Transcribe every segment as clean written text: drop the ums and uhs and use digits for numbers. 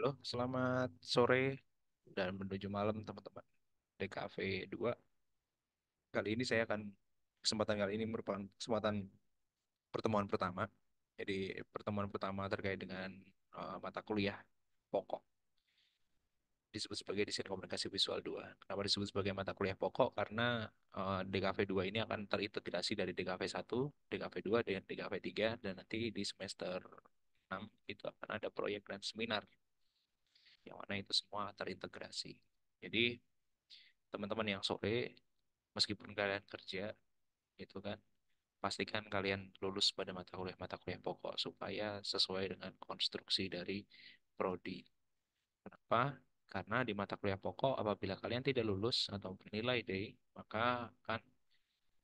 Halo, selamat sore dan menuju malam teman-teman. DKV 2. Kali ini kesempatan kali ini merupakan kesempatan pertemuan pertama. Jadi pertemuan pertama terkait dengan mata kuliah pokok disebut sebagai Desain Komunikasi Visual 2. Kenapa disebut sebagai mata kuliah pokok? Karena DKV 2 ini akan terintegrasi dari DKV 1, DKV 2, dan DKV 3, dan nanti di semester 6 itu akan ada proyek dan seminar yang mana itu semua terintegrasi. Jadi teman-teman yang sore, meskipun kalian kerja gitu kan, pastikan kalian lulus pada mata kuliah pokok supaya sesuai dengan konstruksi dari prodi. Kenapa? Karena di mata kuliah pokok apabila kalian tidak lulus atau bernilai D, maka akan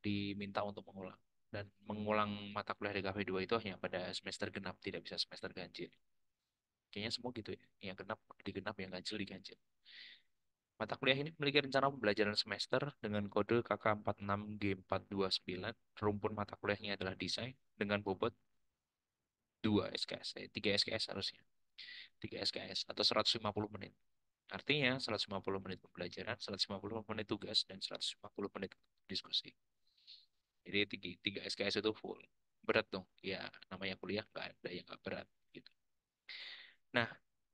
diminta untuk mengulang. Dan mengulang mata kuliah DKV 2 itu hanya pada semester genap, tidak bisa semester ganjil. Kayaknya semua gitu ya. Yang genap digenap, yang ganjil diganjil. Mata kuliah ini memiliki rencana pembelajaran semester dengan kode KK46G429. Rumpun mata kuliahnya adalah desain dengan bobot 2 SKS, 3 SKS harusnya. 3 SKS atau 150 menit. Artinya 150 menit pembelajaran, 150 menit tugas, dan 150 menit diskusi. Jadi 3 SKS itu full. Berat dong. Ya, namanya kuliah nggak ada yang nggak berat gitu. Nah,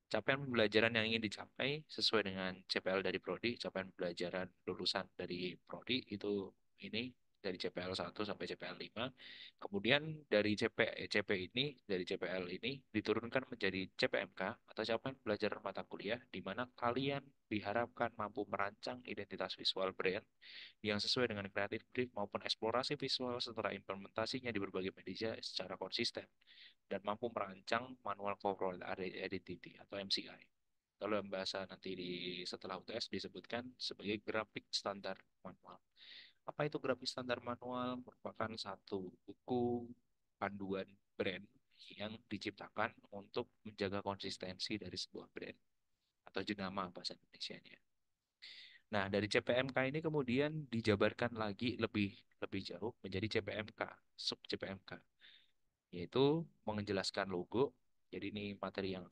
capaian pembelajaran yang ingin dicapai sesuai dengan CPL dari Prodi, capaian pembelajaran lulusan dari Prodi itu ini dari CPL 1 sampai CPL 5. Kemudian dari dari CPL ini diturunkan menjadi CPMK atau capaian pembelajaran mata kuliah di mana kalian diharapkan mampu merancang identitas visual brand yang sesuai dengan kreatif brief maupun eksplorasi visual setelah implementasinya di berbagai media secara konsisten dan mampu merancang manual corporate identity atau MCI. Kalau dalam bahasa nanti setelah UTS disebutkan sebagai grafik standar manual. Apa itu grafik standar manual? Merupakan satu buku panduan brand yang diciptakan untuk menjaga konsistensi dari sebuah brand atau jenama bahasa Indonesianya. Nah, dari CPMK ini kemudian dijabarkan lagi lebih lebih jauh menjadi CPMK, sub CPMK, yaitu menjelaskan logo. Jadi ini materi yang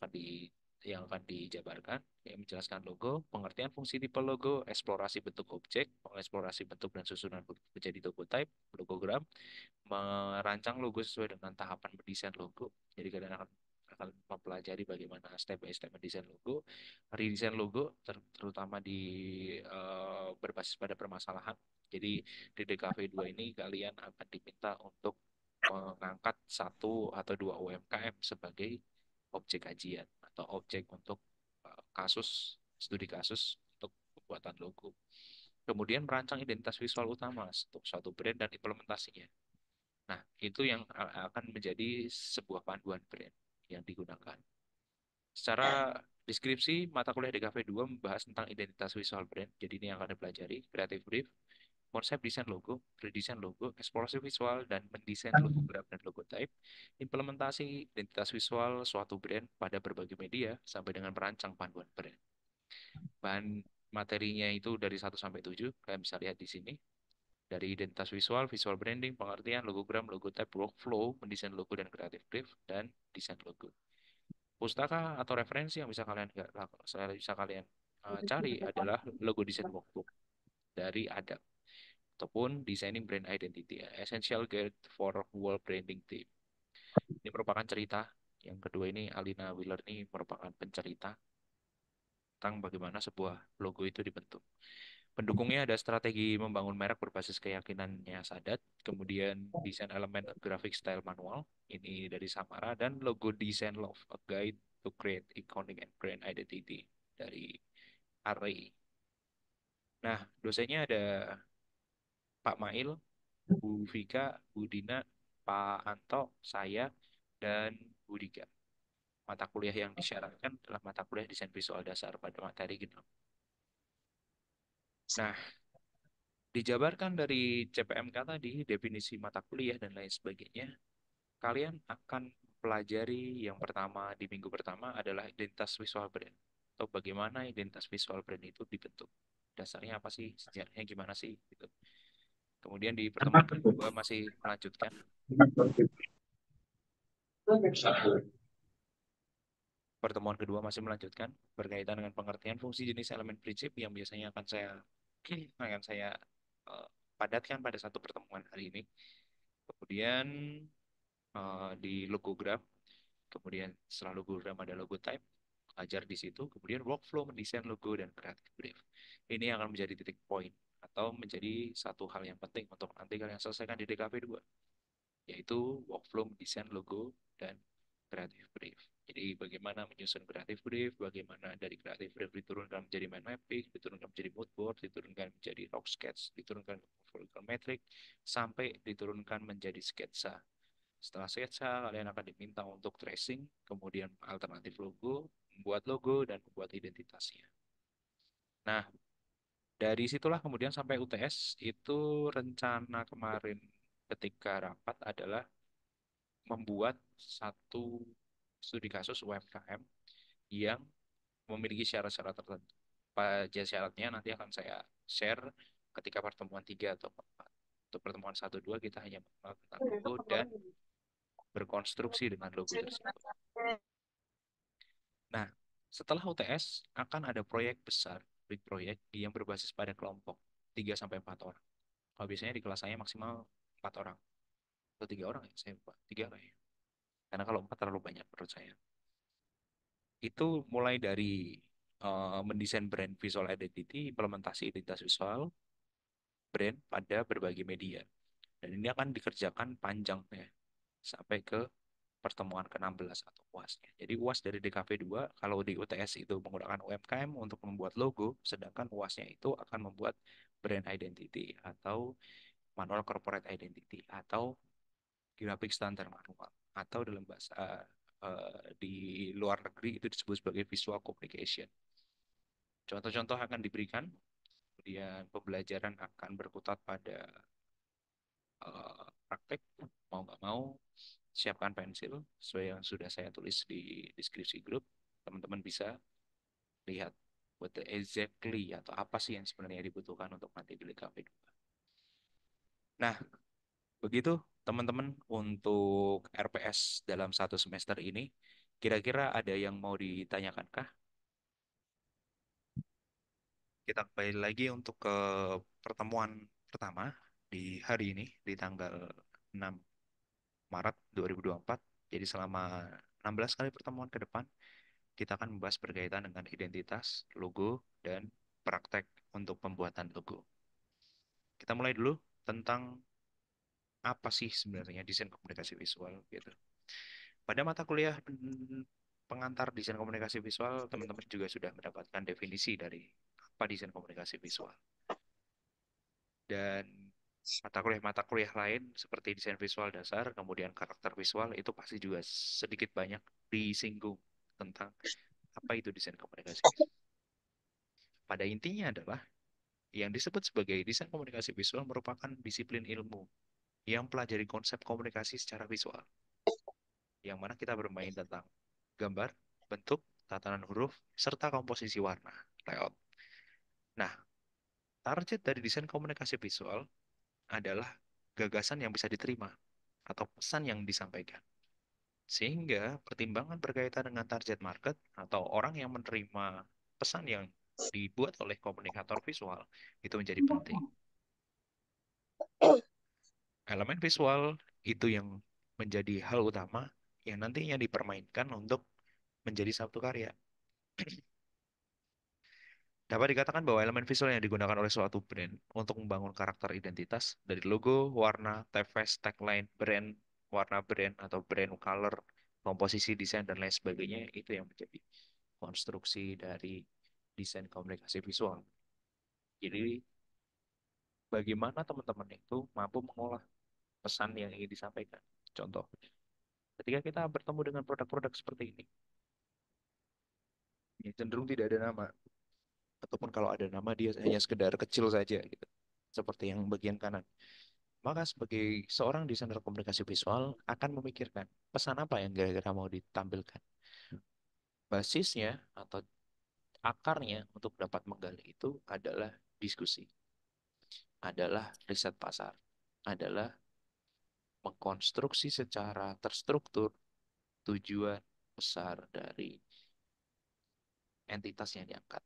akan dijabarkan, yang menjelaskan logo, pengertian fungsi tipe logo, eksplorasi bentuk objek, mengeksplorasi bentuk dan susunan menjadi logotype, logogram, merancang logo sesuai dengan tahapan mendesain logo. Jadi kalian akan mempelajari bagaimana step by step mendesain logo, redesign logo, terutama berbasis pada permasalahan. Jadi di DKV 2 ini kalian akan diminta untuk mengangkat satu atau dua UMKM sebagai objek kajian atau objek untuk studi kasus untuk pembuatan logo. Kemudian merancang identitas visual utama untuk suatu brand dan implementasinya. Nah, itu yang akan menjadi sebuah panduan brand yang digunakan. Secara deskripsi, mata kuliah DKV 2 membahas tentang identitas visual brand. Jadi ini yang akan dipelajari, creative brief, konsep desain logo, redesign logo, eksplorasi visual, dan mendesain logogram dan logotype, implementasi identitas visual suatu brand pada berbagai media, sampai dengan merancang panduan brand. Bahan materinya itu dari 1 sampai 7, kalian bisa lihat di sini. Dari identitas visual, visual branding, pengertian, logogram, logotype, workflow, mendesain logo dan creative brief, dan desain logo. Pustaka atau referensi yang bisa kalian cari adalah logo design workbook dari Adam ataupun Designing Brand Identity, Essential Guide for World Branding Team. Ini merupakan cerita. Yang kedua ini Alina Wheeler ini merupakan pencerita tentang bagaimana sebuah logo itu dibentuk. Pendukungnya ada strategi membangun merek berbasis keyakinannya Sadat, kemudian desain elemen graphic style manual, ini dari Samara, dan logo design love, a guide to create iconic and brand identity dari Array. Nah, dosennya ada Pak Mail, Bu Vika, Bu Dina, Pak Anto, saya, dan Bu Dika. Mata kuliah yang disyaratkan adalah mata kuliah desain visual dasar pada materi genap. Nah, dijabarkan dari CPMK tadi, definisi mata kuliah dan lain sebagainya, kalian akan pelajari yang pertama di minggu pertama adalah identitas visual brand. Atau bagaimana identitas visual brand itu dibentuk. Dasarnya apa sih? Sejarahnya gimana sih? Gitu. Kemudian di pertemuan kedua masih melanjutkan Pertemuan kedua masih melanjutkan berkaitan dengan pengertian fungsi jenis elemen prinsip yang biasanya akan saya padatkan pada satu pertemuan hari ini. Kemudian di logogram, kemudian setelah logogram ada logo type, ajar di situ, kemudian workflow mendesain logo dan creative brief. Ini akan menjadi titik poin atau menjadi satu hal yang penting untuk nanti kalian selesaikan di DKV 2, yaitu workflow mendesain logo dan creative brief. Jadi bagaimana menyusun creative brief, bagaimana dari creative brief diturunkan menjadi mind mapping, diturunkan menjadi mood board, diturunkan menjadi rough sketch, diturunkan ke morphological metric, sampai diturunkan menjadi sketsa. Setelah sketsa, kalian akan diminta untuk tracing, kemudian alternatif logo, membuat logo, dan membuat identitasnya. Nah, dari situlah kemudian sampai UTS, itu rencana kemarin ketika rapat adalah membuat satu studi kasus UMKM yang memiliki syarat-syarat tertentu. Pada syaratnya nanti akan saya share ketika pertemuan 3 atau 4. Untuk pertemuan 1-2 kita hanya mengenal tentang logo dan berkonstruksi dengan logo tersebut. Nah, setelah UTS akan ada proyek besar, big proyek yang berbasis pada kelompok 3 sampai 4 orang. Kalau biasanya di kelas saya maksimal 4 orang atau 3 orang ya, saya lupa. 3 kayaknya. Karena kalau 4 terlalu banyak menurut saya. Itu mulai dari mendesain brand visual identity, implementasi identitas visual, brand pada berbagai media. Dan ini akan dikerjakan panjang ya, sampai ke pertemuan ke-16 atau UASnya. Jadi UAS dari DKV 2, kalau di UTS itu menggunakan UMKM untuk membuat logo, sedangkan UASnya itu akan membuat brand identity atau manual corporate identity atau graphic standar manual atau dalam bahasa di luar negeri itu disebut sebagai visual communication. Contoh-contoh akan diberikan, kemudian pembelajaran akan berkutat pada praktek, mau nggak mau siapkan pensil sesuai yang sudah saya tulis di deskripsi grup. Teman-teman bisa lihat what the exactly atau apa sih yang sebenarnya dibutuhkan untuk nanti di LKP 2. Nah, begitu teman-teman untuk RPS dalam satu semester ini. Kira-kira ada yang mau ditanyakan kah? Kita kembali lagi untuk ke pertemuan pertama di hari ini, di tanggal 6 Maret 2024. Jadi selama 16 kali pertemuan ke depan, kita akan membahas berkaitan dengan identitas, logo, dan praktek untuk pembuatan logo. Kita mulai dulu tentang apa sih sebenarnya desain komunikasi visual gitu. Pada mata kuliah pengantar desain komunikasi visual, teman-teman juga sudah mendapatkan definisi dari apa desain komunikasi visual. Dan mata kuliah lain seperti desain visual dasar, kemudian karakter visual itu pasti juga sedikit banyak disinggung tentang apa itu desain komunikasi visual. Pada intinya adalah yang disebut sebagai desain komunikasi visual merupakan disiplin ilmu yang pelajari konsep komunikasi secara visual, yang mana kita bermain tentang gambar, bentuk, tatanan huruf, serta komposisi warna, layout. Nah, target dari desain komunikasi visual adalah gagasan yang bisa diterima atau pesan yang disampaikan. Sehingga pertimbangan berkaitan dengan target market atau orang yang menerima pesan yang dibuat oleh komunikator visual itu menjadi penting. Elemen visual itu yang menjadi hal utama yang nantinya dipermainkan untuk menjadi satu karya. Dapat dikatakan bahwa elemen visual yang digunakan oleh suatu brand untuk membangun karakter identitas dari logo, warna, typeface, tagline, brand, warna brand atau brand color, komposisi desain dan lain sebagainya itu yang menjadi konstruksi dari desain komunikasi visual. Jadi bagaimana teman-teman itu mampu mengolah pesan yang ingin disampaikan. Contoh, ketika kita bertemu dengan produk-produk seperti ini, yang cenderung tidak ada nama, ataupun kalau ada nama dia hanya sekedar kecil saja gitu, seperti yang bagian kanan. Maka sebagai seorang desainer komunikasi visual akan memikirkan pesan apa yang kira-kira mau ditampilkan. Basisnya atau akarnya untuk dapat menggali itu adalah diskusi, adalah riset pasar, adalah mengkonstruksi secara terstruktur tujuan besar dari entitas yang diangkat.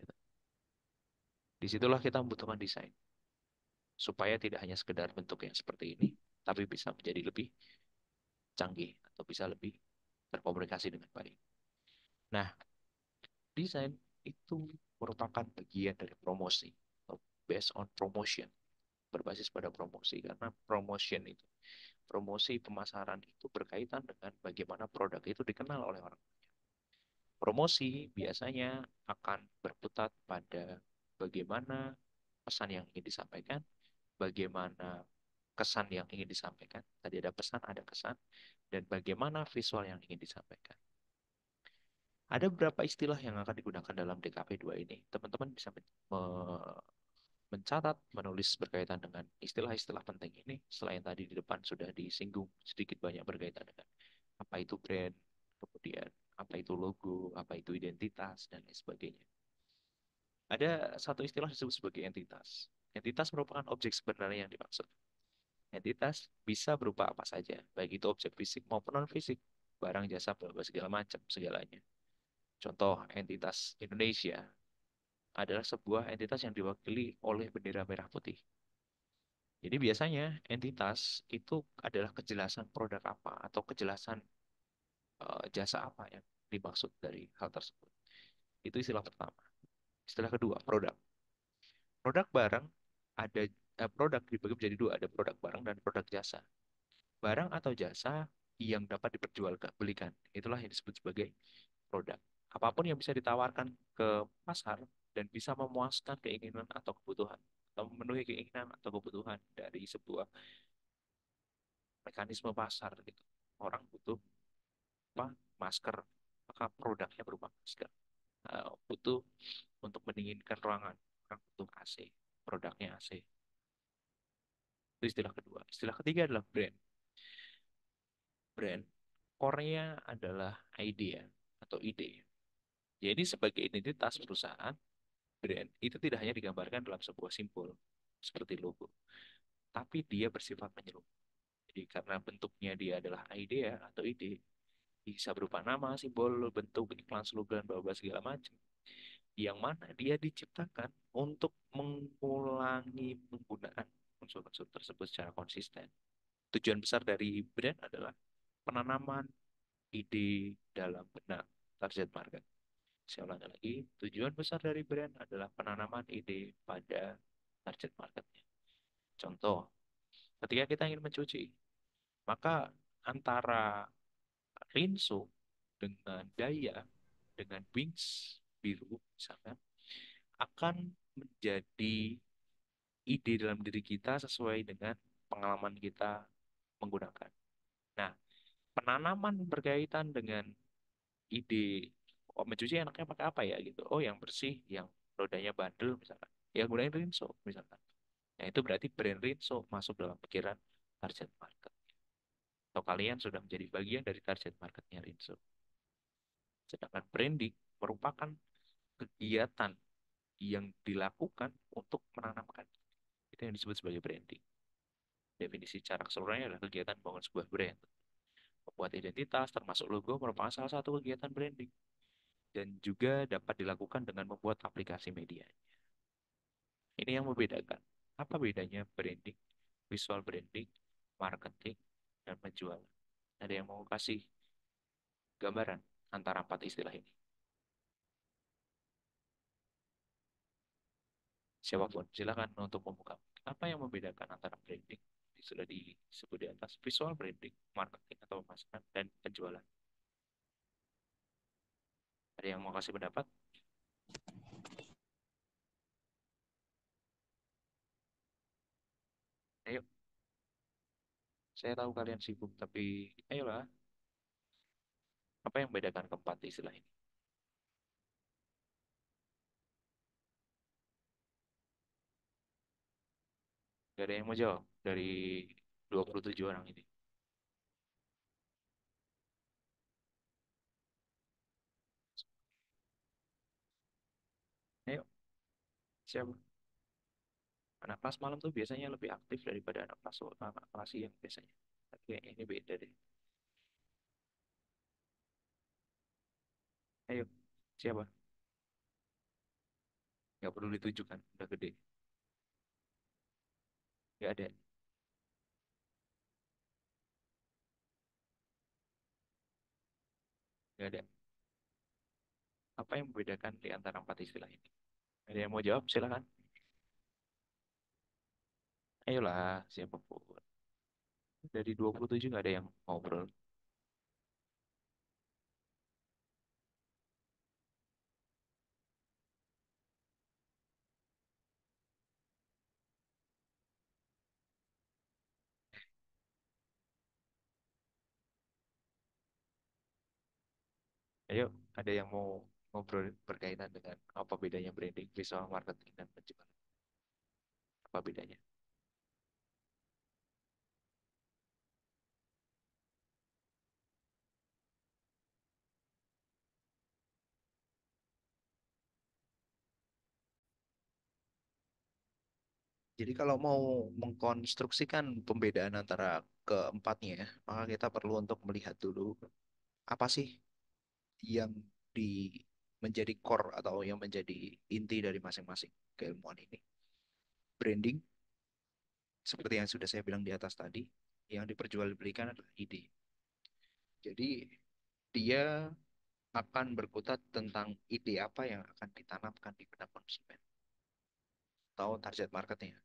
Gitu. Disitulah kita membutuhkan desain supaya tidak hanya sekedar bentuk yang seperti ini, tapi bisa menjadi lebih canggih atau bisa lebih berkomunikasi dengan baik. Nah, desain itu merupakan bagian dari promosi atau based on promotion, berbasis pada promosi karena promosi pemasaran itu berkaitan dengan bagaimana produk itu dikenal oleh orang. Promosi biasanya akan berputar pada bagaimana pesan yang ingin disampaikan, bagaimana kesan yang ingin disampaikan. Tadi ada pesan, ada kesan, dan bagaimana visual yang ingin disampaikan. Ada beberapa istilah yang akan digunakan dalam DKP 2 ini. Teman-teman bisa mencatat, menulis berkaitan dengan istilah-istilah penting ini. Selain tadi di depan sudah disinggung sedikit banyak berkaitan dengan apa itu brand, kemudian apa itu logo, apa itu identitas, dan lain sebagainya. Ada satu istilah disebut sebagai entitas. Entitas merupakan objek sebenarnya yang dimaksud. Entitas bisa berupa apa saja, baik itu objek fisik maupun non-fisik, barang, jasa, bla bla segala macam, segalanya. Contoh, entitas Indonesia adalah sebuah entitas yang diwakili oleh bendera merah putih. Jadi biasanya entitas itu adalah kejelasan produk apa atau kejelasan jasa apa yang dimaksud dari hal tersebut. Itu istilah pertama. Istilah kedua, produk. Produk barang ada produk dibagi menjadi dua, ada produk barang dan produk jasa. Barang atau jasa yang dapat diperjualbelikan, itulah yang disebut sebagai produk. Apapun yang bisa ditawarkan ke pasar dan bisa memuaskan keinginan atau kebutuhan atau memenuhi keinginan atau kebutuhan dari sebuah mekanisme pasar gitu. Orang butuh apa? Masker, maka produknya berupa masker. Butuh untuk mendinginkan ruangan, orang butuh AC, produknya AC. Itu istilah kedua. Istilah ketiga adalah brand. Brand Korea adalah idea atau ide. Jadi sebagai identitas perusahaan, brand itu tidak hanya digambarkan dalam sebuah simbol seperti logo, tapi dia bersifat menyeluruh. Jadi karena bentuknya dia adalah idea atau ide, bisa berupa nama, simbol, bentuk, iklan, slogan, bla segala macam. Yang mana dia diciptakan untuk mengulangi penggunaan unsur-unsur tersebut secara konsisten. Tujuan besar dari brand adalah penanaman ide dalam benak target market. Saya ulangi lagi, tujuan besar dari brand adalah penanaman ide pada target marketnya. Contoh, ketika kita ingin mencuci, maka antara Rinso dengan Daya, dengan Wings biru misalkan, akan menjadi ide dalam diri kita sesuai dengan pengalaman kita menggunakan. Nah, penanaman berkaitan dengan ide, oh mencuci enaknya pakai apa ya gitu. Oh, yang bersih, yang rodanya bandel misalkan. Ya gunain Rinso misalkan. Nah, itu berarti brand Rinso masuk dalam pikiran target market. Atau kalian sudah menjadi bagian dari target marketnya Rinso. Sedangkan branding merupakan kegiatan yang dilakukan untuk menanamkan. Itu yang disebut sebagai branding. Definisi secara keseluruhannya adalah kegiatan membangun sebuah brand. Membuat identitas, termasuk logo, merupakan salah satu kegiatan branding. Dan juga dapat dilakukan dengan membuat aplikasi media. Ini yang membedakan. Apa bedanya branding, visual branding, marketing, dan penjualan? Ada yang mau kasih gambaran antara empat istilah ini? Siapapun, silakan untuk membuka. Apa yang membedakan antara branding, sudah disebut di atas, visual branding, marketing atau pemasaran, dan penjualan? Ada yang mau kasih pendapat? Ayo, saya tahu kalian sibuk, tapi ayolah. Apa yang membedakan keempat istilah ini? Gak ada yang mau jawab dari 27 orang ini. Ayo, siapa? Anak kelas malam tuh biasanya lebih aktif daripada anak kelas siang biasanya. Tapi kayaknya ini beda deh. Ayo, siapa? Nggak perlu ditujukan, udah gede. Nggak ada, nggak ada. Apa yang membedakan di antara empat istilah ini? Ada yang mau jawab? Silakan. Ayolah, siapapun. Dari 27 nggak ada yang ngobrol. Ayo, ada yang mau ngobrol berkaitan dengan apa bedanya branding, visual marketing, dan penjualan? Apa bedanya? Jadi kalau mau mengkonstruksikan pembedaan antara keempatnya, maka kita perlu untuk melihat dulu apa sih yang di menjadi core atau yang menjadi inti dari masing-masing keilmuan ini. Branding, seperti yang sudah saya bilang di atas tadi, yang diperjualbelikan adalah ide. Jadi dia akan berkutat tentang ide apa yang akan ditanamkan di benak konsumen atau target marketnya.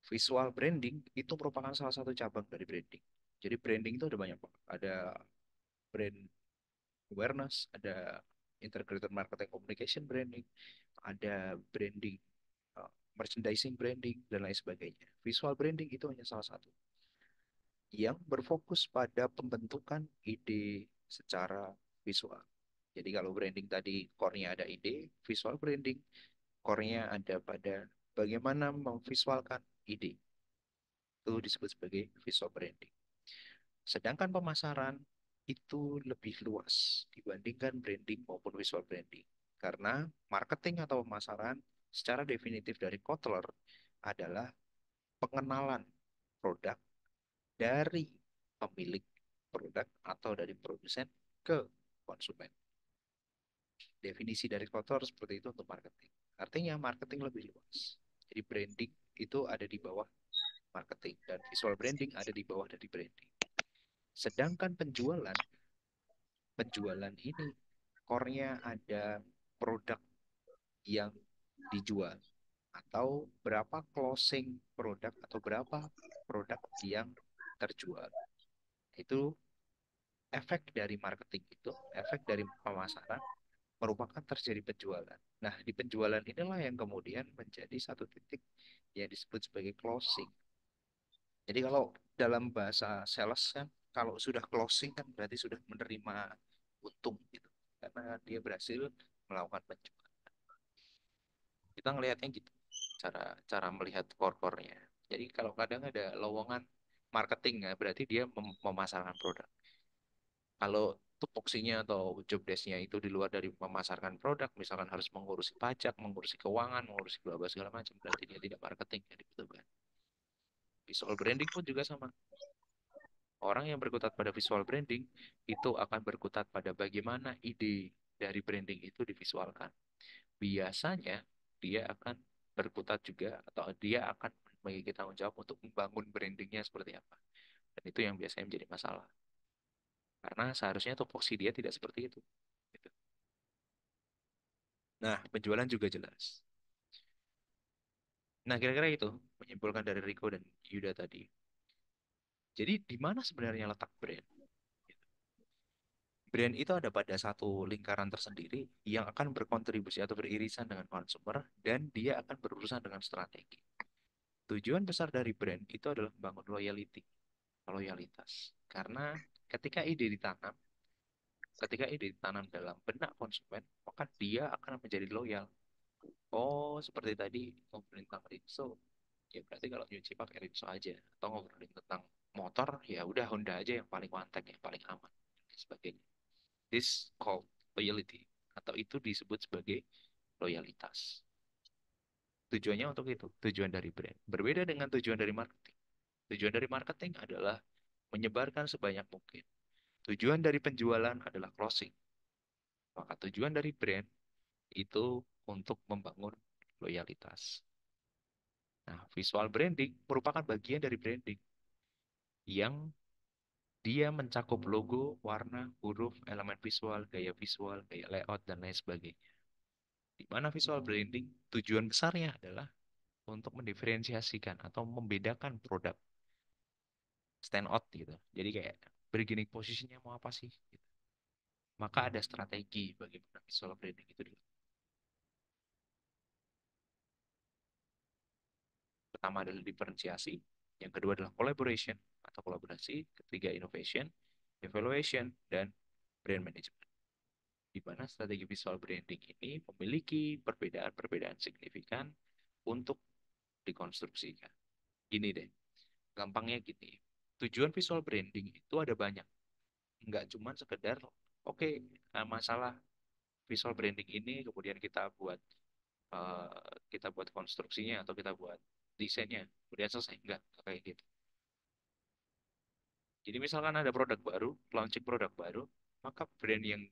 Visual branding itu merupakan salah satu cabang dari branding. Jadi branding itu ada banyak, Pak. Ada brand awareness, ada integrated marketing communication branding, ada branding, merchandising branding, dan lain sebagainya. Visual branding itu hanya salah satu yang berfokus pada pembentukan ide secara visual. Jadi kalau branding tadi core-nya ada ide, visual branding core-nya ada pada bagaimana memvisualkan ide. Itu disebut sebagai visual branding. Sedangkan pemasaran itu lebih luas dibandingkan branding maupun visual branding. Karena marketing atau pemasaran secara definitif dari Kotler adalah pengenalan produk dari pemilik produk atau dari produsen ke konsumen. Definisi dari Kotler seperti itu untuk marketing. Artinya marketing lebih luas. Jadi branding itu ada di bawah marketing dan visual branding ada di bawah dari branding. Sedangkan penjualan, penjualan ini core-nya ada produk yang dijual atau berapa closing produk atau berapa produk yang terjual. Itu efek dari marketing itu, efek dari pemasaran merupakan terjadi penjualan. Nah, di penjualan inilah yang kemudian menjadi satu titik yang disebut sebagai closing. Jadi kalau dalam bahasa sales kan, kalau sudah closing kan berarti sudah menerima untung gitu. Karena dia berhasil melakukan penjualan. Kita ngelihatnya gitu, cara cara melihat core-core-nya. Jadi kalau kadang ada lowongan marketing ya, berarti dia memasarkan produk. Kalau tupoksinya atau job desk-nya itu di luar dari memasarkan produk, misalkan harus mengurusi pajak, mengurusi keuangan, mengurusi bla bla segala macam, berarti dia tidak marketing yang dibutuhkan. Visual branding pun juga sama. Orang yang berkutat pada visual branding itu akan berkutat pada bagaimana ide dari branding itu divisualkan. Biasanya dia akan berkutat juga atau dia akan memiliki tanggung jawab untuk membangun brandingnya seperti apa. Dan itu yang biasanya menjadi masalah. Karena seharusnya tupoksi dia tidak seperti itu. Gitu. Nah, penjualan juga jelas. Nah, kira-kira itu menyimpulkan dari Rico dan Yuda tadi. Jadi, di mana sebenarnya letak brand? Brand itu ada pada satu lingkaran tersendiri yang akan berkontribusi atau beririsan dengan konsumer dan dia akan berurusan dengan strategi. Tujuan besar dari brand itu adalah membangun loyalty, loyalitas. Karena ketika ide ditanam, ketika ide ditanam dalam benak konsumen, maka dia akan menjadi loyal. Oh, seperti tadi ngobrolin tentang Rinso, ya berarti kalau nyuci pakai Rinso aja. Atau ngobrolin tentang motor, ya udah Honda aja yang paling mantap, yang paling aman, dan sebagainya. This called loyalty atau itu disebut sebagai loyalitas. Tujuannya untuk itu, tujuan dari brand. Berbeda dengan tujuan dari marketing. Tujuan dari marketing adalah menyebarkan sebanyak mungkin. Tujuan dari penjualan adalah closing. Maka tujuan dari brand itu untuk membangun loyalitas. Nah, visual branding merupakan bagian dari branding yang dia mencakup logo, warna, huruf, elemen visual, gaya layout, dan lain sebagainya. Di mana visual branding tujuan besarnya adalah untuk mendiferensiasikan atau membedakan produk stand out gitu. Jadi kayak bargaining posisinya mau apa sih? Gitu. Maka ada strategi bagaimana visual branding itu dilakukan. Pertama adalah diferensiasi, yang kedua adalah collaboration atau kolaborasi, ketiga innovation, evaluation, dan brand management. Di mana strategi visual branding ini memiliki perbedaan-perbedaan signifikan untuk dikonstruksikan. Gini deh, gampangnya gini. Tujuan visual branding itu ada banyak. Nggak cuma sekedar, oke, masalah visual branding ini kemudian kita buat konstruksinya atau kita buat desainnya, kemudian selesai. Enggak kayak gitu. Jadi misalkan ada produk baru, launching produk baru, maka brand yang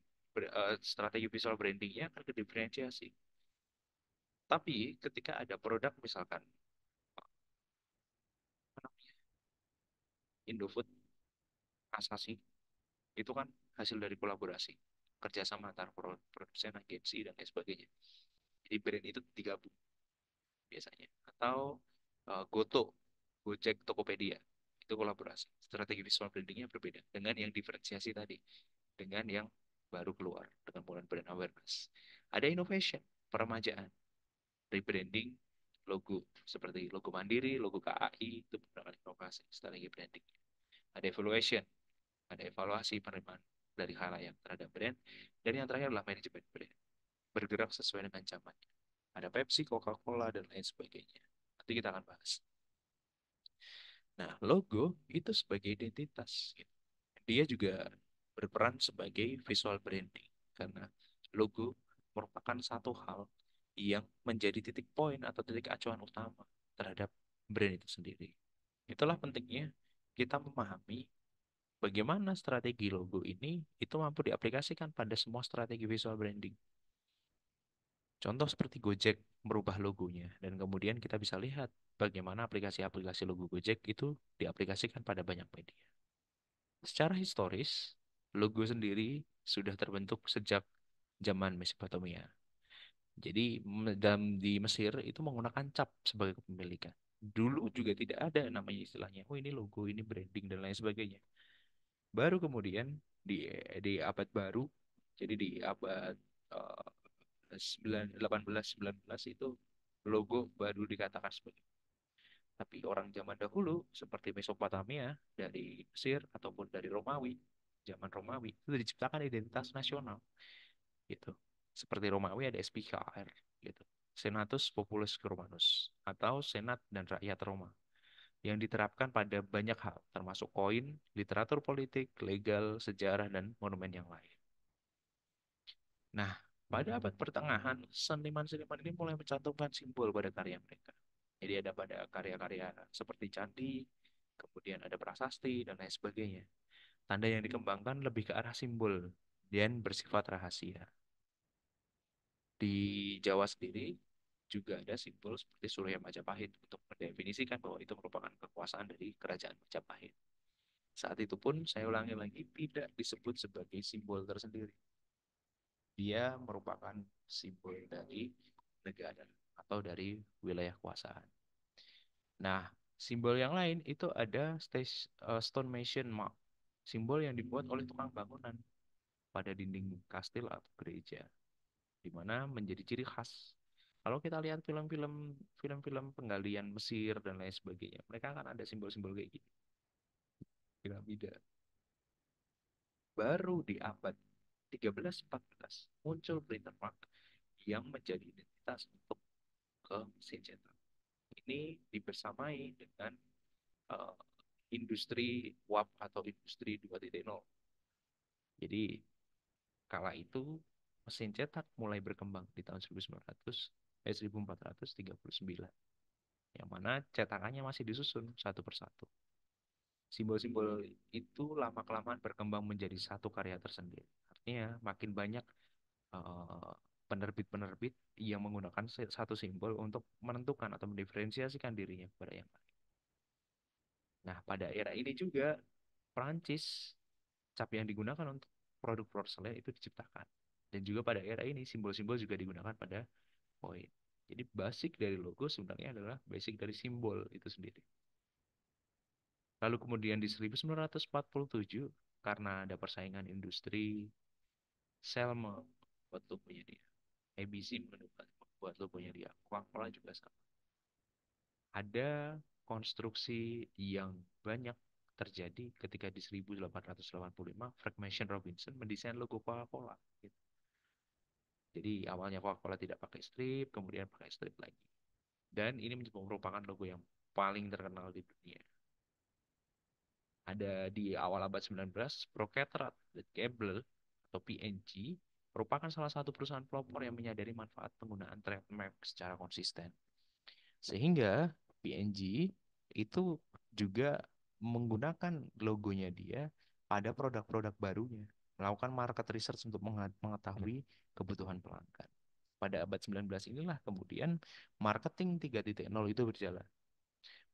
strategi visual brandingnya akan diferensiasi. Tapi ketika ada produk misalkan apa namanya, Indofood, Asasi, itu kan hasil dari kolaborasi, kerjasama antar produsen, agensi, dan lain sebagainya. Jadi brand itu digabung biasanya. Atau Goto, Gojek, Tokopedia, itu kolaborasi. Strategi visual brandingnya berbeda dengan yang diferensiasi tadi, dengan yang baru keluar, dengan brand awareness. Ada innovation, peremajaan, rebranding, logo, seperti logo Mandiri, logo KAI, itu merupakan inovasi, strategi branding. Ada evaluation, ada evaluasi penerimaan dari halayak terhadap brand, dan yang terakhir adalah manajemen brand, bergerak sesuai dengan zamannya. Ada Pepsi, Coca-Cola, dan lain sebagainya. Nanti kita akan bahas. Nah, logo itu sebagai identitas. Dia juga berperan sebagai visual branding karena logo merupakan satu hal yang menjadi titik poin atau titik acuan utama terhadap brand itu sendiri. Itulah pentingnya kita memahami bagaimana strategi logo ini itu mampu diaplikasikan pada semua strategi visual branding. Contoh seperti Gojek merubah logonya dan kemudian kita bisa lihat bagaimana aplikasi-aplikasi logo Gojek itu diaplikasikan pada banyak media. Secara historis, logo sendiri sudah terbentuk sejak zaman Mesopotamia. Jadi di Mesir itu menggunakan cap sebagai kepemilikan. Dulu juga tidak ada namanya istilahnya, oh ini logo, ini branding dan lain sebagainya. Baru kemudian di abad baru, jadi di abad 18 19 itu logo baru dikatakan sebagai. Tapi orang zaman dahulu seperti Mesopotamia dari Mesir ataupun dari Romawi, zaman Romawi itu diciptakan identitas nasional gitu. Seperti Romawi ada SPKR gitu. Senatus Populus Romanus atau Senat dan Rakyat Roma yang diterapkan pada banyak hal termasuk koin, literatur politik, legal, sejarah dan monumen yang lain. Nah, pada abad pertengahan, seniman-seniman ini mulai mencantumkan simbol pada karya mereka. Jadi ada pada karya-karya seperti candi, kemudian ada prasasti, dan lain sebagainya. Tanda yang dikembangkan lebih ke arah simbol dan bersifat rahasia. Di Jawa sendiri juga ada simbol seperti Surya Majapahit untuk mendefinisikan bahwa itu merupakan kekuasaan dari kerajaan Majapahit. Saat itu pun, saya ulangi lagi, tidak disebut sebagai simbol tersendiri. Dia merupakan simbol dari negara atau dari wilayah kuasaan. Nah, simbol yang lain itu ada stonemason mark, simbol yang dibuat oleh tukang bangunan pada dinding kastil atau gereja, di mana menjadi ciri khas. Kalau kita lihat film-film penggalian Mesir dan lain sebagainya, mereka akan ada simbol-simbol kayak gini, piramida. Baru di abad 13-14 muncul printer mark yang menjadi identitas untuk ke mesin cetak. Ini dibersamai dengan uh, industri WAP atau industri 2.0. Jadi kala itu mesin cetak mulai berkembang di tahun 1439, yang mana cetakannya masih disusun satu persatu. Simbol-simbol itu lama-kelamaan berkembang menjadi satu karya tersendiri. Artinya makin banyak uh, penerbit-penerbit yang menggunakan satu simbol untuk menentukan atau mendiferensiasikan dirinya kepada yang lain. Nah, pada era ini juga Prancis, cap yang digunakan untuk produk porselen itu diciptakan. Dan juga pada era ini simbol-simbol juga digunakan pada poin. Jadi basic dari logo sebenarnya adalah basic dari simbol itu sendiri. Lalu kemudian di 1947 karena ada persaingan industri, Shell membuat logonya dia. ABC membuat logonya dia. Coca-Cola juga sama. Ada konstruksi yang banyak terjadi ketika di 1885 Frank Mason Robinson mendesain logo Coca-Cola. Gitu. Jadi awalnya Coca-Cola tidak pakai strip, kemudian pakai strip lagi. Dan ini merupakan logo yang paling terkenal di dunia. Ada di awal abad 19, Procter and Gamble atau P&G merupakan salah satu perusahaan pelopor yang menyadari manfaat penggunaan trademark secara konsisten. Sehingga P&G itu juga menggunakan logonya dia pada produk-produk barunya, melakukan market research untuk mengetahui kebutuhan pelanggan. Pada abad 19 inilah kemudian marketing 3.0 itu berjalan.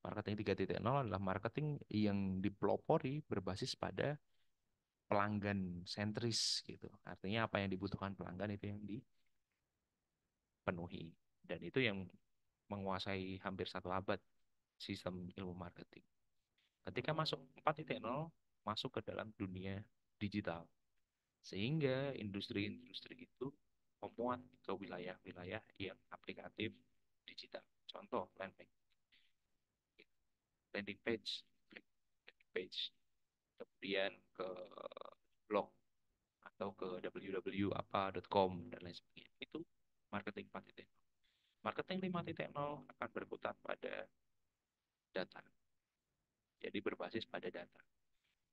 Marketing 3.0 adalah marketing yang dipelopori berbasis pada pelanggan sentris gitu. Artinya apa yang dibutuhkan pelanggan itu yang dipenuhi. Dan itu yang menguasai hampir satu abad sistem ilmu marketing. Ketika masuk 4.0, masuk ke dalam dunia digital. Sehingga industri-industri itu memuat ke wilayah-wilayah yang aplikatif digital. Contoh, landing page, kemudian ke blog atau ke www.apa.com dan lain sebagainya. Itu marketing 4.0. Marketing 5.0 akan berputar pada data. Jadi berbasis pada data.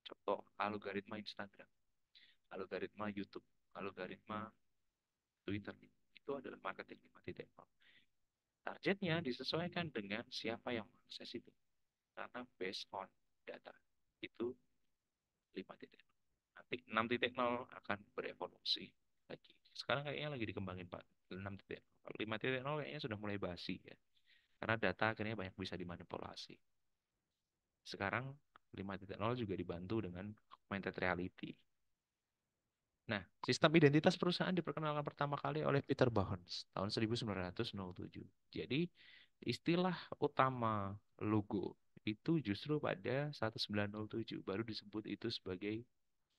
Contoh, algoritma Instagram, algoritma YouTube, algoritma Twitter. Itu adalah marketing 5.0. Targetnya disesuaikan dengan siapa yang mengakses itu. Karena based on data. Itu 5.0. Nanti 6.0 akan berevolusi lagi. Sekarang kayaknya lagi dikembangin Pak. 6.0. Kalau 5.0 kayaknya sudah mulai basi ya. Karena data akhirnya banyak bisa dimanipulasi. Sekarang 5.0 juga dibantu dengan augmented reality. Nah, sistem identitas perusahaan diperkenalkan pertama kali oleh Peter Barnes tahun 1907. Jadi, istilah utama logo itu justru pada 1907 baru disebut itu sebagai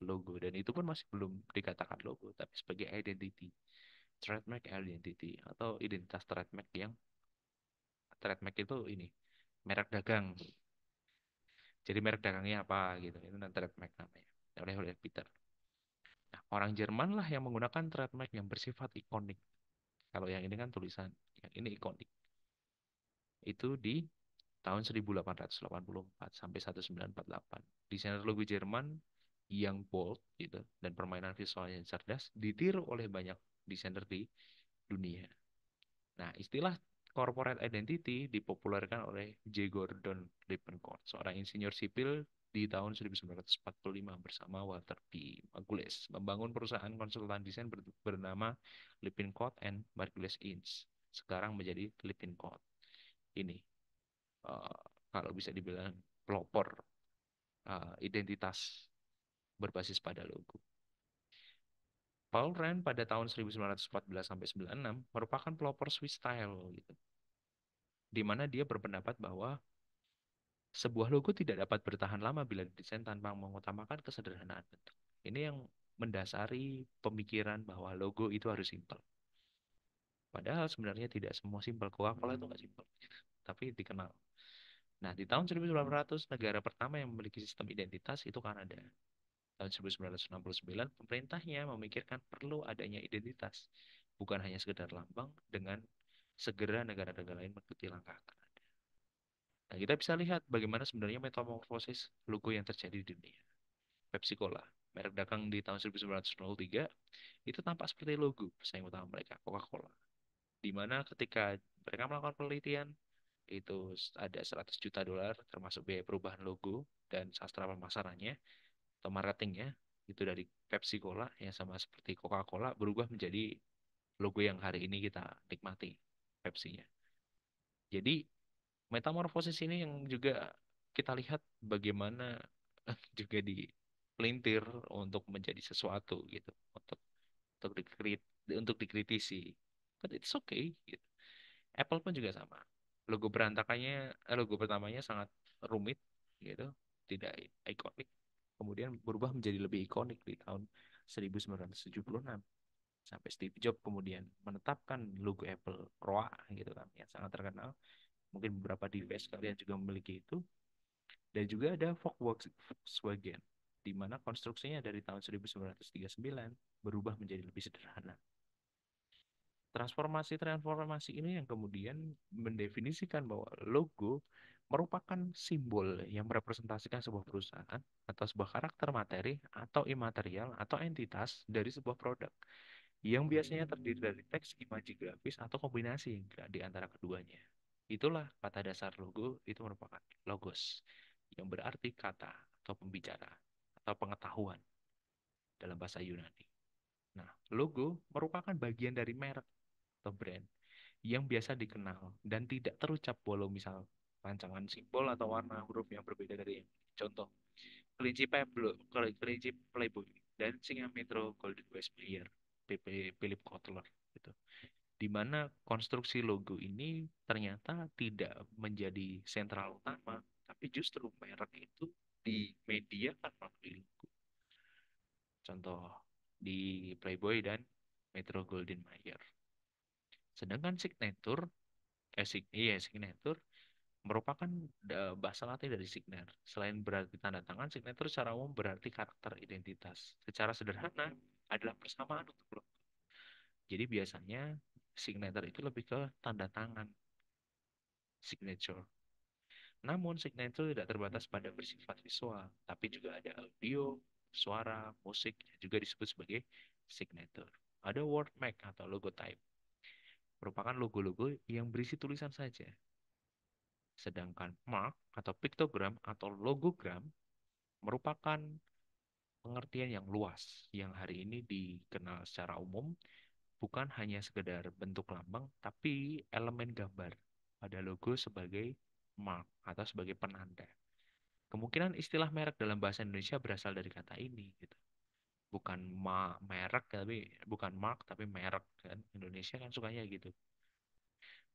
logo, dan itu pun masih belum dikatakan logo tapi sebagai identity, trademark identity atau identitas trademark. Yang trademark itu ini merek dagang, jadi merek dagangnya apa gitu, itu nanti trademark namanya oleh Peter. Nah, orang Jerman lah yang menggunakan trademark yang bersifat ikonik. Kalau yang ini kan tulisan, yang ini ikonik. Itu di tahun 1884 sampai 1948. Desainer logo Jerman yang bold gitu dan permainan visualnya cerdas ditiru oleh banyak desainer di dunia. Nah, istilah corporate identity dipopulerkan oleh J. Gordon Lippincott, seorang insinyur sipil di tahun 1945 bersama Walter P. Margulies membangun perusahaan konsultan desain bernama Lippincott and Margulies Inc. Sekarang menjadi Lippincott. Ini eh, kalau bisa dibilang pelopor identitas berbasis pada logo. Paul Rand pada tahun 1914 sampai 96 merupakan pelopor Swiss style gitu, di mana dia berpendapat bahwa sebuah logo tidak dapat bertahan lama bila didesain tanpa mengutamakan kesederhanaan bentuk. Ini yang mendasari pemikiran bahwa logo itu harus simpel. Padahal sebenarnya tidak semua simpel. Coca-Cola itu nggak simpel, tapi dikenal. Nah, di tahun 1900, negara pertama yang memiliki sistem identitas itu Kanada. Tahun 1969, pemerintahnya memikirkan perlu adanya identitas, bukan hanya sekedar lambang, dengan segera negara-negara lain mengikuti langkah Kanada. Nah, kita bisa lihat bagaimana sebenarnya metamorfosis logo yang terjadi di dunia. Pepsi Cola, merek dagang di tahun 1903, itu tampak seperti logo pesaing utama mereka, Coca-Cola. Di mana ketika mereka melakukan penelitian, itu ada 100 juta dolar termasuk biaya perubahan logo dan sastra pemasarannya atau marketingnya, itu dari Pepsi Cola yang sama seperti Coca-Cola berubah menjadi logo yang hari ini kita nikmati, Pepsi-nya. Jadi metamorfosis ini yang juga kita lihat bagaimana juga dipelintir untuk menjadi sesuatu gitu, untuk untuk dikritisi. But it's okay gitu. Apple pun juga sama. Logo pertamanya sangat rumit gitu, tidak ikonik. Kemudian berubah menjadi lebih ikonik di tahun 1976 sampai Steve Jobs kemudian menetapkan logo Apple Roa gitu kan yang sangat terkenal. Mungkin beberapa device kalian juga memiliki itu. Dan juga ada Volkswagen di mana konstruksinya dari tahun 1939 berubah menjadi lebih sederhana. Transformasi-transformasi ini yang kemudian mendefinisikan bahwa logo merupakan simbol yang merepresentasikan sebuah perusahaan atau sebuah karakter materi atau imaterial atau entitas dari sebuah produk yang biasanya terdiri dari teks, imaji grafis, atau kombinasi di antara keduanya. Itulah kata dasar logo, itu merupakan logos, yang berarti kata atau pembicara atau pengetahuan dalam bahasa Yunani. Nah, logo merupakan bagian dari merek atau brand yang biasa dikenal dan tidak terucap walau misal rancangan simbol atau warna huruf yang berbeda dari yang contoh kelinci Playboy dan singa Metro Golden West Player Philip Kotler gitu. Di mana konstruksi logo ini ternyata tidak menjadi sentral utama, tapi justru merek itu dimediakan melalui logo. Contoh di Playboy dan Metro Golden Mayer. Sedangkan signature merupakan bahasa Latin dari signer. Selain berarti tanda tangan, signature secara umum berarti karakter identitas. Secara sederhana adalah persamaan untuk logo. Jadi biasanya signature itu lebih ke tanda tangan signature. Namun signature tidak terbatas pada bersifat visual, tapi juga ada audio, suara, musik yang juga disebut sebagai signature. Ada word mark atau logotype, merupakan logo-logo yang berisi tulisan saja. Sedangkan mark atau piktogram atau logogram merupakan pengertian yang luas yang hari ini dikenal secara umum bukan hanya sekedar bentuk lambang, tapi elemen gambar pada logo sebagai mark atau sebagai penanda. Kemungkinan istilah merek dalam bahasa Indonesia berasal dari kata ini, gitu. Bukan merek, tapi bukan mark, tapi merek kan. Indonesia kan sukanya gitu.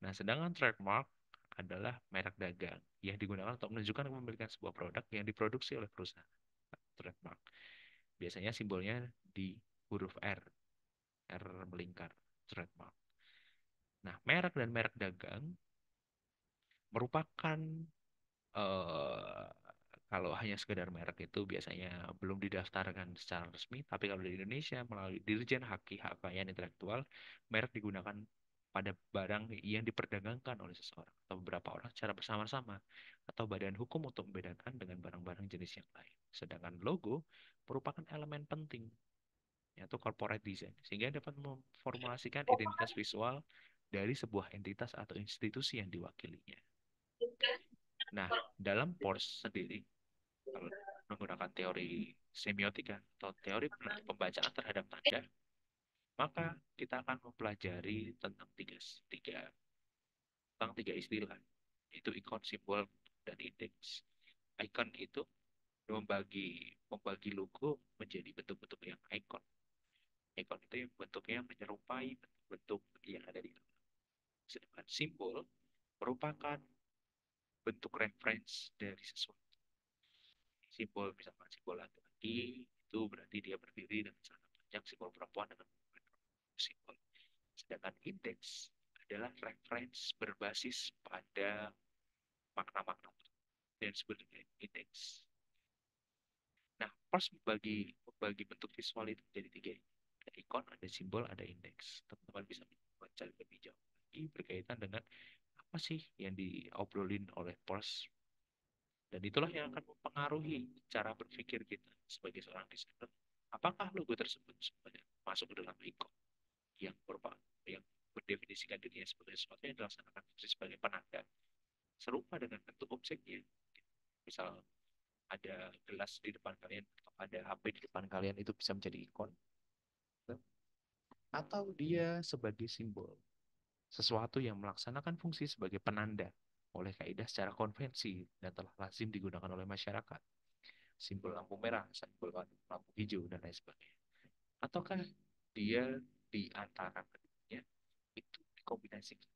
Nah, sedangkan trademark adalah merek dagang yang digunakan untuk menunjukkan kepemilikan sebuah produk yang diproduksi oleh perusahaan. Trademark. Biasanya simbolnya di huruf R, R melingkar, trademark. Nah, merek dan merek dagang merupakan eh, kalau hanya sekedar merek itu biasanya belum didaftarkan secara resmi, tapi kalau di Indonesia melalui Dirjen Hak Kekayaan Intelektual, merek digunakan pada barang yang diperdagangkan oleh seseorang atau beberapa orang secara bersama-sama atau badan hukum untuk membedakan dengan barang-barang jenis yang lain. Sedangkan logo merupakan elemen penting yaitu corporate design sehingga dapat memformulasikan identitas visual dari sebuah entitas atau institusi yang diwakilinya. Nah, dalam Porsche sendiri, kalau menggunakan teori semiotika atau teori pembacaan terhadap tanda, maka kita akan mempelajari tentang tiga, tentang tiga istilah, yaitu ikon, simbol, dan indeks. Icon itu membagi logo menjadi bentuk-bentuk yang icon. Icon itu yang bentuknya menyerupai bentuk-bentuk yang ada di dalam. Sedangkan simbol merupakan bentuk reference dari sesuatu. Simbol misalkan simbol laki-laki itu berarti dia berdiri dengan celana panjang, simbol perempuan dengan simbol. Sedangkan indeks adalah reference berbasis pada makna-makna dan disebut dengan indeks. Nah, pas membagi bentuk visual itu menjadi tiga. Ada ikon, ada simbol, ada indeks. Teman-teman bisa membaca lebih jauh lagi berkaitan dengan apa sih yang diobrolin oleh Pors. Dan itulah yang akan mempengaruhi cara berpikir kita sebagai seorang desainer. Apakah logo tersebut sebenarnya masuk ke dalam ikon yang merupakan yang mendefinisikan dirinya sebagai sesuatu yang dilaksanakan fungsi sebagai penanda serupa dengan bentuk objeknya. Misal ada gelas di depan kalian atau ada HP di depan kalian itu bisa menjadi ikon. atau dia sebagai simbol, sesuatu yang melaksanakan fungsi sebagai penanda oleh kaidah secara konvensi dan telah lazim digunakan oleh masyarakat. Simbol lampu merah, simbol lampu hijau, dan lain sebagainya. Ataukah dia di antara keduanya itu dikombinasikan.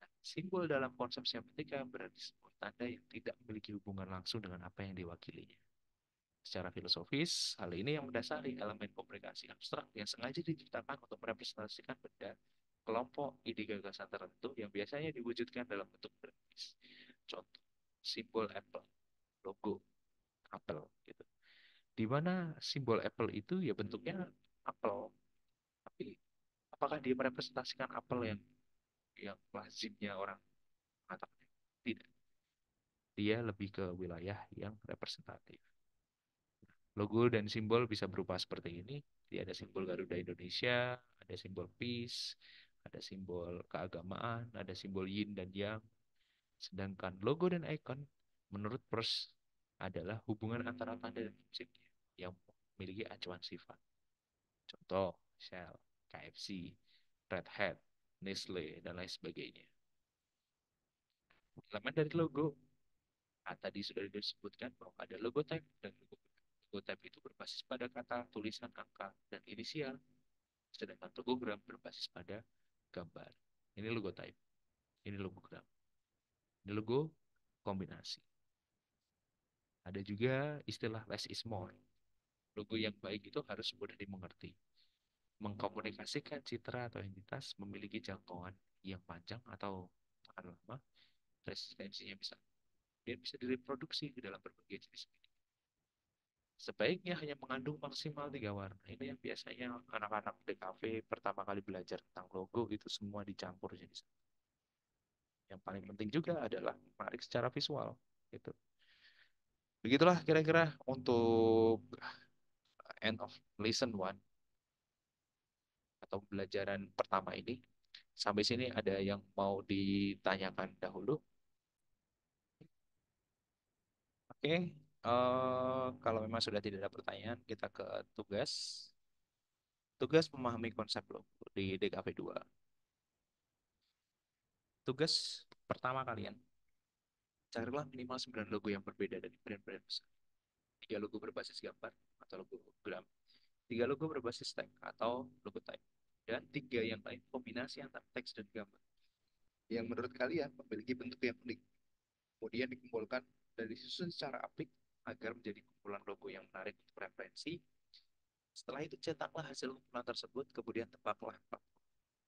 Nah, simbol dalam konsep semiotika berarti sebuah tanda yang tidak memiliki hubungan langsung dengan apa yang diwakilinya. Secara filosofis, hal ini yang mendasari elemen komunikasi abstrak yang sengaja diciptakan untuk merepresentasikan benda, kelompok, ide gagasan tertentu yang biasanya diwujudkan dalam bentuk grafis. Contoh, simbol Apple, logo Apple, gitu. Di mana simbol Apple itu ya bentuknya apel, tapi apakah dia merepresentasikan apel yang lazimnya orang mengatakan? Tidak. Dia lebih ke wilayah yang representatif. Logo dan simbol bisa berupa seperti ini. Jadi ada simbol Garuda Indonesia, ada simbol peace, ada simbol keagamaan, ada simbol yin dan yang. Sedangkan logo dan icon menurut Peirce adalah hubungan antara tanda dan fungsinya yang memiliki acuan sifat. Contoh, Shell, KFC, Red Hat, Nestle, dan lain sebagainya. Elemen dari logo, tadi sudah disebutkan bahwa ada logo type dan logo gram. Logo type itu berbasis pada kata, tulisan, angka, dan inisial. Sedangkan logogram berbasis pada gambar. Ini logo type, ini logogram. Ini logo kombinasi. Ada juga istilah less is more. Logo yang baik itu harus mudah dimengerti. Mengkomunikasikan citra atau entitas memiliki jangkauan yang panjang atau tahan lama, resistensinya bisa, dia bisa direproduksi ke dalam berbagai jenis media. Sebaiknya hanya mengandung maksimal 3 warna. Ini yang biasanya anak-anak DKV pertama kali belajar tentang logo itu semua dicampur jadi satu. Yang paling penting juga adalah menarik secara visual. Gitu. Begitulah kira-kira untuk end of lesson one atau pembelajaran pertama ini. Sampai sini ada yang mau ditanyakan dahulu? Oke, kalau memang sudah tidak ada pertanyaan, kita ke tugas. Tugas memahami konsep logo di DKV 2. Tugas pertama kalian, carilah minimal 9 logo yang berbeda dari brand-brand besar. 3 logo berbasis gambar atau logogram. 3 logo berbasis tag atau logo type. Dan 3 yang lain kombinasi antara teks dan gambar. Yang menurut kalian memiliki bentuk yang unik. Kemudian dikumpulkan dan disusun secara apik agar menjadi kumpulan logo yang menarik untuk referensi. Setelah itu cetaklah hasil kumpulan tersebut, kemudian tebaklah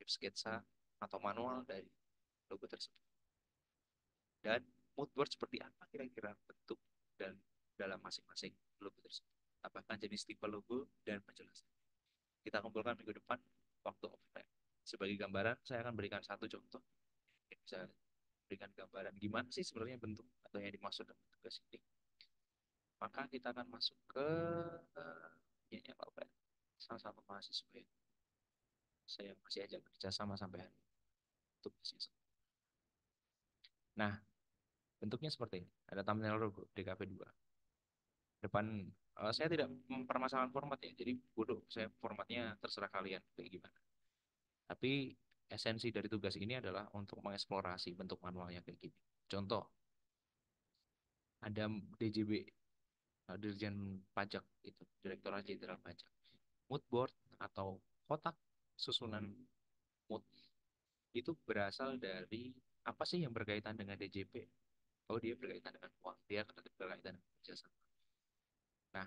sketsa atau manual dari logo tersebut. Dan mood board seperti apa kira-kira bentuk dan dalam masing-masing logo tersebut. Tambahkan jenis tipe logo dan penjelasan. Kita kumpulkan minggu depan waktu offline. Sebagai gambaran, saya akan berikan satu contoh. Bisa berikan gambaran gimana sih sebenarnya bentuk atau yang dimaksud dengan tugas ini. Maka kita akan masuk ke yang lain. Salah satu mahasiswa yang saya masih ajak kerja sama sampai hari ini. Tugasnya. Nah, bentuknya seperti ini. Ada thumbnail logo DKV 2. Depan saya tidak mempermasalahkan format ya. Jadi bodoh, saya formatnya terserah kalian kayak gimana. Tapi esensi dari tugas ini adalah untuk mengeksplorasi bentuk manualnya kayak gini. Contoh, ada DJB, Dirjen Pajak itu, Direktorat Jenderal Pajak. Mood board atau kotak susunan mood itu berasal dari apa sih yang berkaitan dengan DJP? Oh, dia berkaitan dengan uang, dia berkaitan dengan jasa. Nah,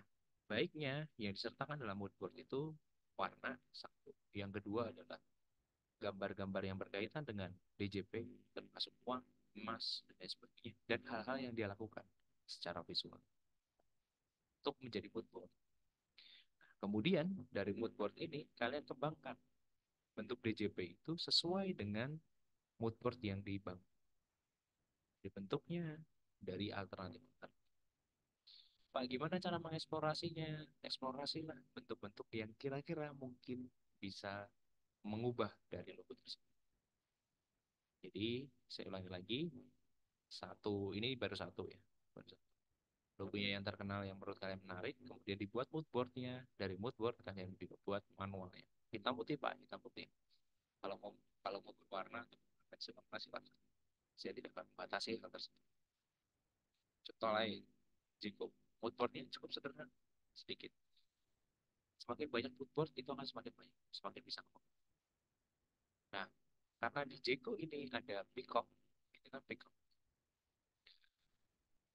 baiknya yang disertakan dalam mood board itu warna satu. Yang kedua adalah gambar-gambar yang berkaitan dengan DJP, termasuk uang, emas, dan lain sebagainya. Dan hal-hal yang dia lakukan secara visual untuk menjadi mood board. Kemudian dari mood board ini kalian kembangkan bentuk DJP itu sesuai dengan mood board yang dibangun. Dibentuknya dari alternatif. Pak, gimana cara mengeksplorasinya? Eksplorasilah bentuk-bentuk yang kira-kira mungkin bisa mengubah dari logo tersebut. Jadi, saya ulangi lagi. Satu, ini baru satu ya. Baru satu. Logonya yang terkenal yang menurut kalian menarik, kemudian dibuat mood boardnya. Dari mood board kalian juga buat manualnya. Hitam putih Pak, hitam putih. Kalau mau kalau mau berwarna, silakan. Saya tidak akan membatasi hal tersebut. Contoh lain, cukup moodboardnya cukup sederhana, sedikit. Semakin banyak moodboard itu akan semakin banyak, semakin bisa ngomong. Nah, karena di Jeko ini ada peacock, ini kan peacock.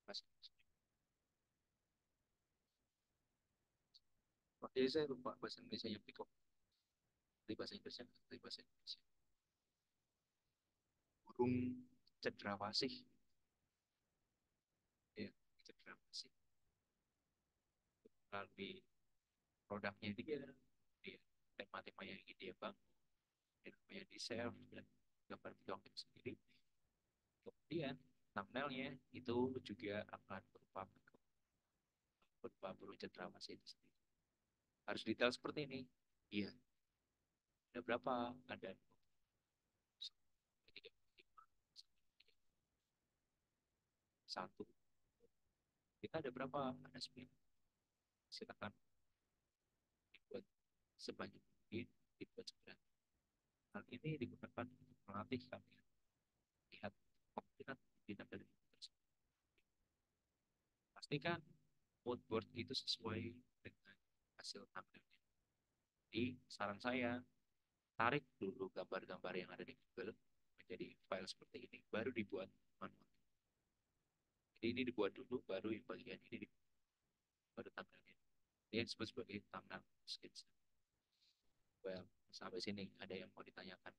Mas, jadi saya lupa bahasa Indonesia yang peacock. Di bahasa Inggrisnya, di bahasa Indonesia. Burung cendrawasih, ya, cendrawasih. Melalui produknya dia tema-tema yang ingin dia bangun, tema yang di share dan gambar video itu sendiri. Kemudian thumbnailnya itu juga akan berupa burung cendrawasih itu sendiri. Harus detail seperti ini. Iya, ada berapa? Ada 1. Kita ada berapa? Ada 9. Silakan dibuat sebanyak mungkin, dibuat sebanyak. Hal ini digunakan untuk melatih kami lihat kemungkinan tidak dari tersebut. Pastikan mood board itu sesuai dengan hasil tampilnya. Jadi saran saya, tarik dulu gambar-gambar yang ada di Google menjadi file seperti ini, baru dibuat manual. Jadi ini dibuat dulu, baru yang bagian ini dibuat, baru tampilnya. Ini yang disebut sebagai thumbnail sketch. Well, sampai sini ada yang mau ditanyakan?